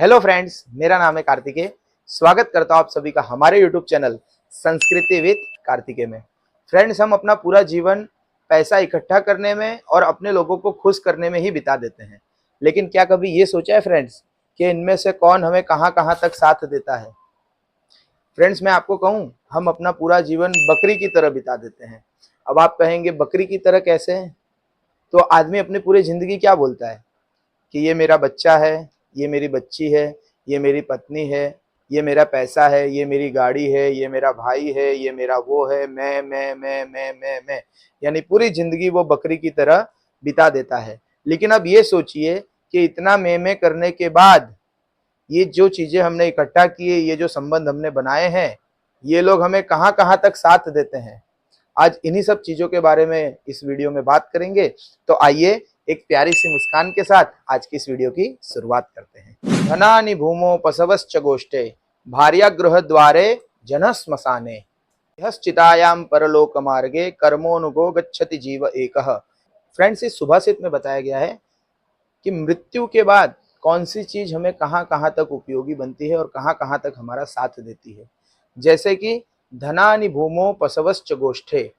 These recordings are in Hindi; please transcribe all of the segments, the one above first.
हेलो फ्रेंड्स, मेरा नाम है कार्तिकेय। स्वागत करता हूँ आप सभी का हमारे यूट्यूब चैनल संस्कृति विद कार्तिकेय में। फ्रेंड्स, हम अपना पूरा जीवन पैसा इकट्ठा करने में और अपने लोगों को खुश करने में ही बिता देते हैं, लेकिन क्या कभी ये सोचा है फ्रेंड्स कि इनमें से कौन हमें कहाँ कहाँ तक साथ देता है। फ्रेंड्स, मैं आपको कहूँ, हम अपना पूरा जीवन बकरी की तरह बिता देते हैं। अब आप कहेंगे बकरी की तरह कैसे? तो आदमी अपनी पूरी जिंदगी क्या बोलता है कि ये मेरा बच्चा है, ये मेरी बच्ची है, ये मेरी पत्नी है, ये मेरा पैसा है, ये मेरी गाड़ी है, ये मेरा भाई है, ये मेरा वो है, मैं। यानी पूरी जिंदगी वो बकरी की तरह बिता देता है। लेकिन अब ये सोचिए कि इतना मैं करने के बाद ये जो चीजें हमने इकट्ठा किए, ये जो संबंध हमने बनाए हैं, ये लोग हमें कहाँ कहाँ तक साथ देते हैं। आज इन्हीं सब चीजों के बारे में इस वीडियो में बात करेंगे। तो आइए एक प्यारी सी मुस्कान के साथ आज की इस वीडियो की शुरुआत करते हैं। धनानि भूमो पशवश्च गोष्ठे भार्या गृह द्वारे जनः श्मशाने यश्चितायाम परलोक मार्गे कर्मोनुगो गच्छति जीव एकः। फ्रेंड्स, इस सुभाषित में बताया गया है कि मृत्यु के बाद कौन सी चीज हमें कहाँ कहाँ तक उपयोगी बनती है और कहाँ कहाँ तक हमारा साथ देती है। जैसे कि धनानि भूमो पशवश्च गोष्ठे,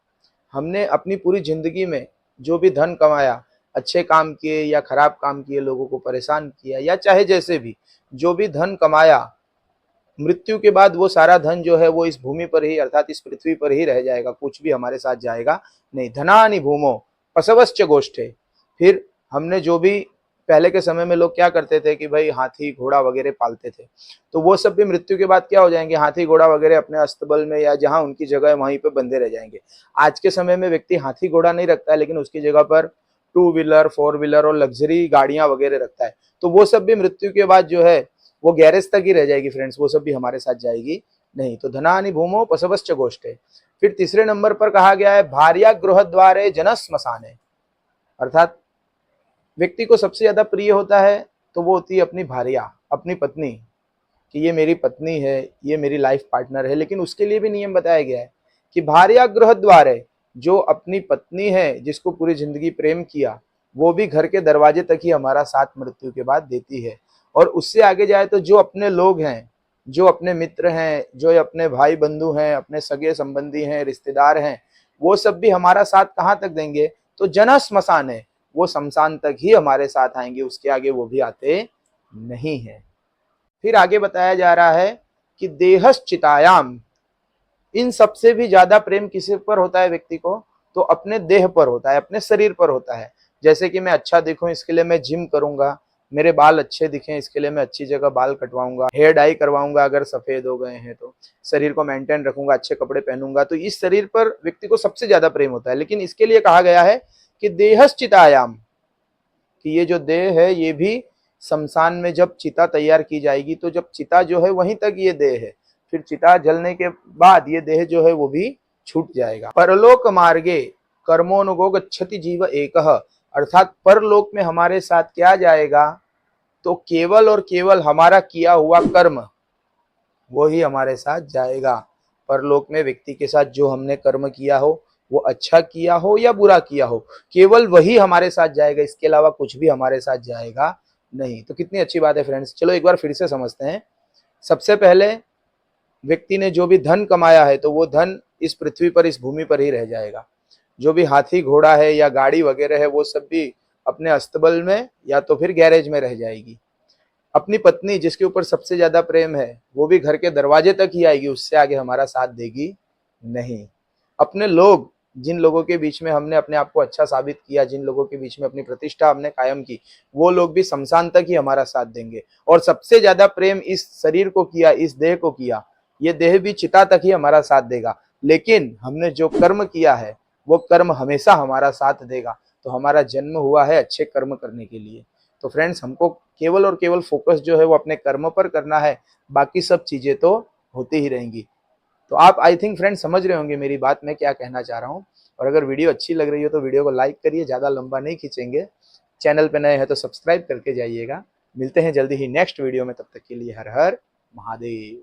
हमने अपनी पूरी जिंदगी में जो भी धन कमाया, अच्छे काम किए या खराब काम किए, लोगों को परेशान किया, या चाहे जैसे भी जो भी धन कमाया, मृत्यु के बाद वो सारा धन जो है वो इस भूमि पर ही अर्थात इस पृथ्वी पर ही रह जाएगा, कुछ भी हमारे साथ जाएगा नहीं। धनानि भूमो पशवश्च गोष्ठे। फिर हमने जो भी पहले के समय में लोग क्या करते थे कि भाई हाथी घोड़ा वगैरह पालते थे, तो वो सब भी मृत्यु के बाद क्या हो जाएंगे, हाथी घोड़ा वगैरह अपने अस्तबल में या जहां उनकी जगह है वहीं पे बंधे रह जाएंगे। आज के समय में व्यक्ति हाथी घोड़ा नहीं रखता है, लेकिन उसकी जगह पर टू व्हीलर, फोर व्हीलर और लग्जरी गाड़ियां वगैरह रखता है। तो वो सब भी मृत्यु के बाद जो है वो गैरेज तक ही रह जाएगी फ्रेंड्स, वो सब भी हमारे साथ जाएगी नहीं। तो धनानि भूमो पशवश्च गोष्ठे। फिर तीसरे नंबर पर कहा गया है भार्या गृह द्वारे जनः श्मशाने, अर्थात व्यक्ति को सबसे ज्यादा प्रिय होता है तो वो होती है अपनी भार्या, अपनी पत्नी, कि ये मेरी पत्नी है, ये मेरी लाइफ पार्टनर है। लेकिन उसके लिए भी नियम बताया गया है कि भार्या गृह द्वारे, जो अपनी पत्नी है जिसको पूरी जिंदगी प्रेम किया, वो भी घर के दरवाजे तक ही हमारा साथ मृत्यु के बाद देती है। और उससे आगे जाए तो जो अपने लोग हैं, जो अपने मित्र हैं, जो अपने भाई बंधु हैं, अपने सगे संबंधी हैं, रिश्तेदार हैं, वो सब भी हमारा साथ कहाँ तक देंगे? तो जनः श्मशान है, वो शमशान तक ही हमारे साथ आएंगे, उसके आगे वो भी आते नहीं है। फिर आगे बताया जा रहा है कि देहश्चितायाम, इन सबसे भी ज्यादा प्रेम किसी पर होता है व्यक्ति को? तो अपने देह पर होता है, अपने शरीर पर होता है। जैसे कि मैं अच्छा दिखूं इसके लिए मैं जिम करूंगा, मेरे बाल अच्छे दिखें इसके लिए मैं अच्छी जगह बाल कटवाऊंगा, हेयर डाई करवाऊंगा अगर सफेद हो गए हैं तो, शरीर को मेंटेन रखूंगा, अच्छे कपड़े पहनूंगा। तो इस शरीर पर व्यक्ति को सबसे ज्यादा प्रेम होता है। लेकिन इसके लिए कहा गया है कि देहश्चितायाम, कि ये जो देह है ये भी शमशान में जब चिता तैयार की जाएगी, तो जब चिता जो है वहीं तक ये देह है, फिर चिता जलने के बाद ये देह जो है वो भी छूट जाएगा। परलोक मार्गे कर्मोनुगो गच्छति जीव एकः, अर्थात परलोक में हमारे साथ क्या जाएगा? तो केवल और केवल हमारा किया हुआ कर्म वो ही हमारे साथ जाएगा। परलोक में व्यक्ति के साथ जो हमने कर्म किया हो, वो अच्छा किया हो या बुरा किया हो, केवल वही हमारे साथ जाएगा, इसके अलावा कुछ भी हमारे साथ जाएगा नहीं। तो कितनी अच्छी बात है फ्रेंड्स। चलो एक बार फिर से समझते हैं। सबसे पहले व्यक्ति ने जो भी धन कमाया है तो वो धन इस पृथ्वी पर, इस भूमि पर ही रह जाएगा। जो भी हाथी घोड़ा है या गाड़ी वगैरह है वो सब भी अपने अस्तबल में या तो फिर गैरेज में रह जाएगी। अपनी पत्नी जिसके ऊपर सबसे ज्यादा प्रेम है वो भी घर के दरवाजे तक ही आएगी, उससे आगे हमारा साथ देगी नहीं। अपने लोग, जिन लोगों के बीच में हमने अपने आप को अच्छा साबित किया, जिन लोगों के बीच में अपनी प्रतिष्ठा हमने कायम की, वो लोग भी शमशान तक ही हमारा साथ देंगे। और सबसे ज्यादा प्रेम इस शरीर को किया, इस देह को किया, ये देह भी चिता तक ही हमारा साथ देगा। लेकिन हमने जो कर्म किया है वो कर्म हमेशा हमारा साथ देगा। तो हमारा जन्म हुआ है अच्छे कर्म करने के लिए। तो फ्रेंड्स, हमको केवल और केवल फोकस जो है वो अपने कर्म पर करना है, बाकी सब चीजें तो होती ही रहेंगी। तो आप आई थिंक फ्रेंड्स समझ रहे होंगे मेरी बात, मैं क्या कहना चाह रहा हूँ। और अगर वीडियो अच्छी लग रही हो तो वीडियो को लाइक करिए, ज़्यादा लंबा नहीं खींचेंगे। चैनल पे नए हैं तो सब्सक्राइब करके जाइएगा। मिलते हैं जल्दी ही नेक्स्ट वीडियो में, तब तक के लिए हर हर महादेव।